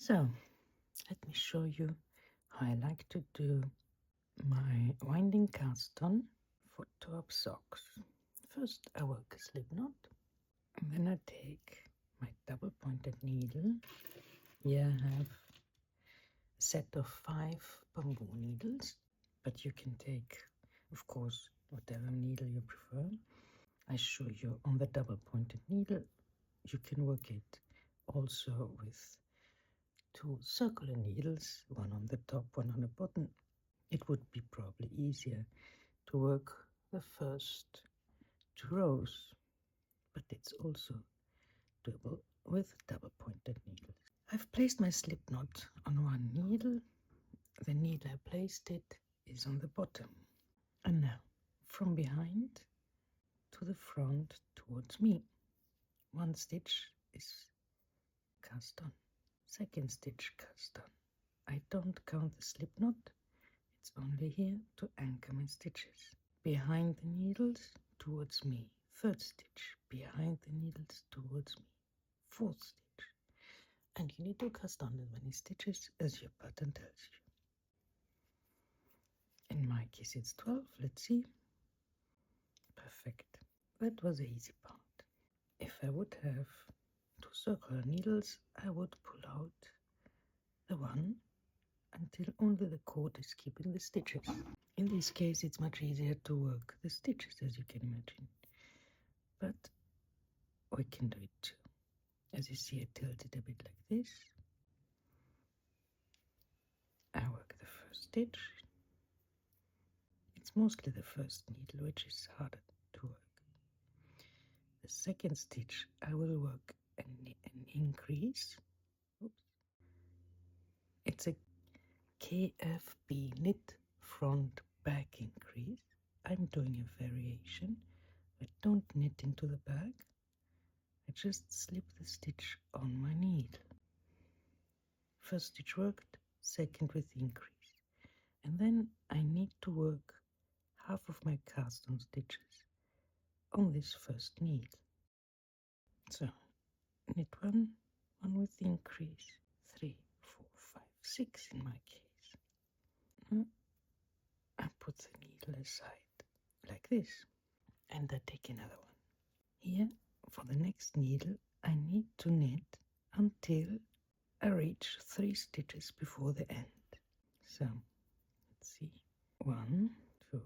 So, let me show you how I like to do my winding cast on for top socks. First I work a slip knot, and then I take my double pointed needle. Here I have a set of 5 bamboo needles, but you can take, of course, whatever needle you prefer. I show you on the double pointed needle. You can work it also with 2 circular needles, one on the top, one on the bottom. It would be probably easier to work the first 2 rows, but it's also doable with double pointed needles. I've placed my slip knot on one needle. The needle I placed it is on the bottom. And now, from behind to the front towards me, 1 stitch is cast on, 2nd stitch cast on. I don't count the slip knot, it's only here to anchor my stitches. Behind the needles towards me, 3rd stitch, behind the needles towards me, 4th stitch. And you need to cast on as many stitches as your pattern tells you. In my case it's 12, let's see. Perfect. That was the easy part. If I would have 2 circular needles, I would pull out the one until only the cord is keeping the stitches. In this case it's much easier to work the stitches, as you can imagine. But we can do it too. As you see, I tilt it a bit like this. I work the first stitch. It's mostly the first needle which is harder to work. The 2nd stitch I will work an increase. Oops. It's a KFB knit front back increase. I'm doing a variation. I don't knit into the back. I just slip the stitch on my needle. First stitch worked, 2nd with increase. And then I need to work half of my cast on stitches on this first needle. So knit 1 with increase, 3, 4, 5, 6 in my case. Now I put the needle aside like this, and I take another one. Here, for the next needle, I need to knit until I reach 3 stitches before the end. So let's see, 1, 2,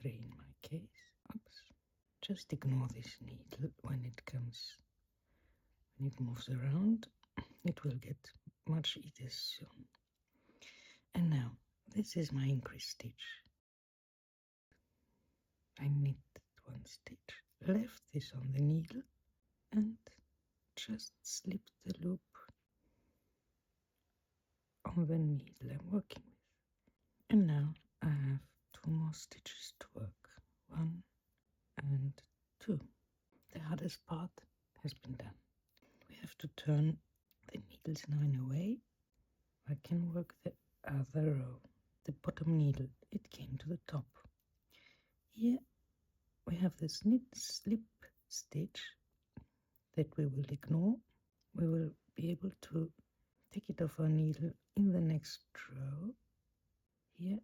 3 in my case. Oops. Just ignore this needle when it moves around. It will get much easier soon. And now, this is my increase stitch. I knit 1 stitch, left this on the needle, and just slip the loop on the needle I'm working with. And now I have 2 more stitches to work, 1 and 2. The hardest part has been done. We have to turn the needles now in a way I can work the other row. The bottom needle, it came to the top. Here we have this knit slip stitch that we will ignore. We will be able to take it off our needle in the next row. Here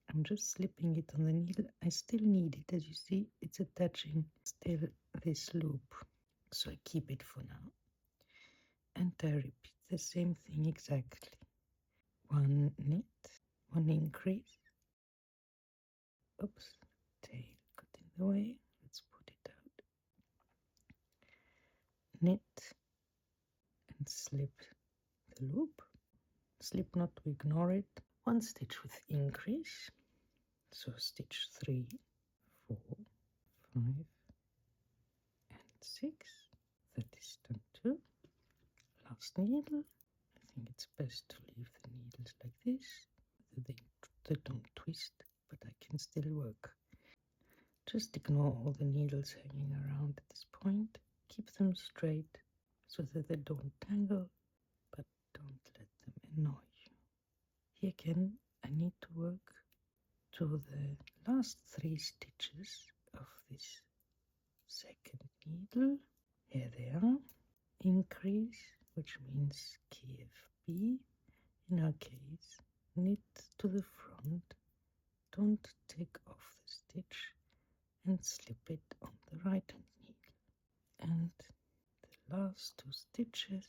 I'm just slipping it on the needle. I still need it, as you see, it's attaching still this loop. So I keep it for now. And I repeat the same thing exactly. 1 knit, 1 increase. Oops, tail got in the way. Let's put it out. Knit and slip the loop. Slip knot, we ignore it. 1 stitch with increase. So stitch 3, 4, 5, and 6. That is done too. Last needle. I think it's best to leave the needles like this. They don't twist, but I can still work. Just ignore all the needles hanging around at this point. Keep them straight so that they don't tangle, but don't let them annoy you. Here again, I need to work to the last 3 stitches of this 2nd needle. Here they are. Increase, which means be, in our case, knit to the front, don't take off the stitch and slip it on the right hand needle. And the last 2 stitches,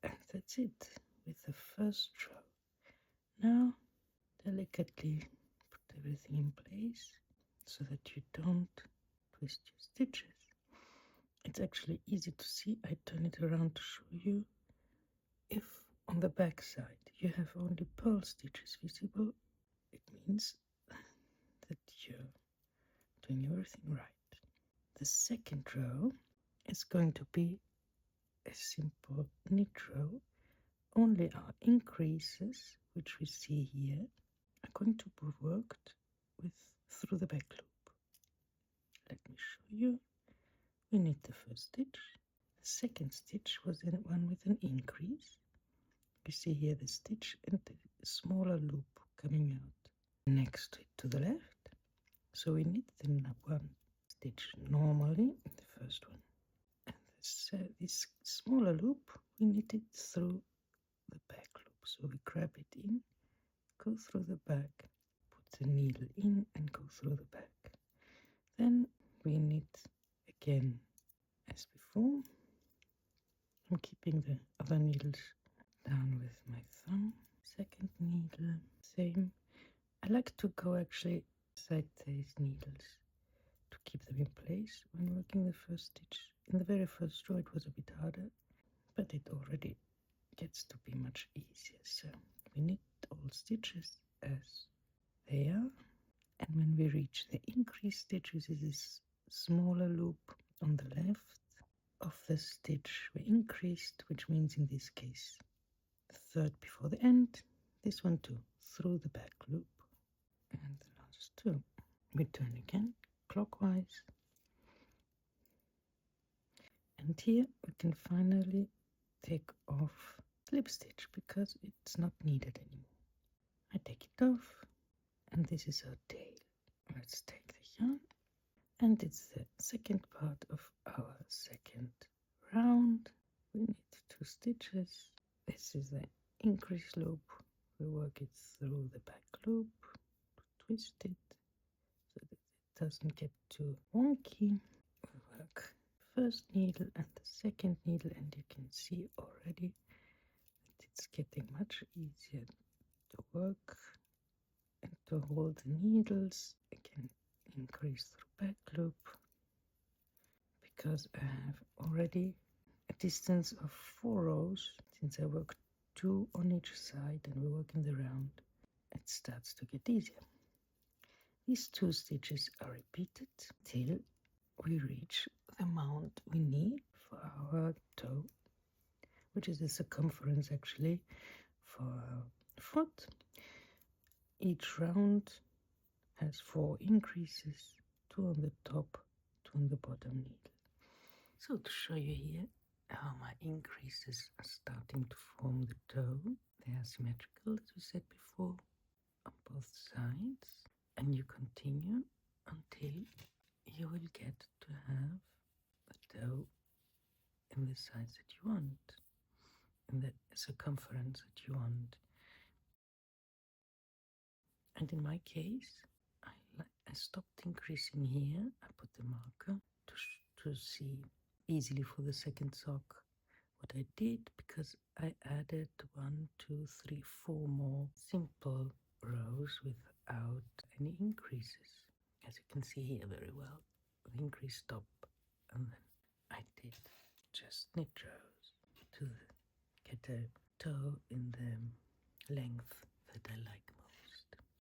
and that's it with the first row. Now delicately put everything in place so that you don't twist your stitches. It's actually easy to see. I turn it around to show you. If on the back side you have only purl stitches visible, it means that you're doing everything right. The second row is going to be a simple knit row. Only our increases, which we see here, are going to be worked with through the back loop. Let me show you. We knit the first stitch. The second stitch was the one with an increase. You see here the stitch and the smaller loop coming out next to it to the left. So we knit the one stitch normally, the first one. And this smaller loop, we knit it through the back loop. So we grab it in, go through the back, put the needle in and go through the back. Then we knit again as before. I'm keeping the other needles down with my thumb. Second needle, same. I like to go actually side these needles to keep them in place when working the first stitch. In the very first row it was a bit harder, but it already gets to be much easier. So we knit all stitches as they are, and when we reach the increase stitch, which is this smaller loop on the left of the stitch we increased, which means in this case the third before the end, this one too, through the back loop, and the last 2. We turn again clockwise, and here we can finally take off slip stitch because it's not needed anymore. I take it off, and this is our tail. Let's take the yarn, and it's the second part of our second round. We knit 2 stitches. This is the increase loop. We work it through the back loop to twist it so that it doesn't get too wonky. We work first needle and the second needle, and you can see already that it's getting much easier to work and to hold the needles. Again, increase through back loop, because I have already a distance of 4 rows. Since I work 2 on each side and we work in the round, it starts to get easier. These 2 stitches are repeated till we reach the amount we need for our toe, which is the circumference actually for our foot. Each round has 4 increases, 2 on the top, 2 on the bottom needle. So to show you here how my increases are starting to form the toe, they are symmetrical as we said before on both sides, and you continue until you will get to have the toe in the size that you want, in the circumference that you want. And in my case, I stopped increasing here. I put the marker to see easily for the second sock what I did, because I added 1, 2, 3, 4 more simple rows without any increases. As you can see here very well, the increase stop, and then I did just knit rows to get a toe in the length that I like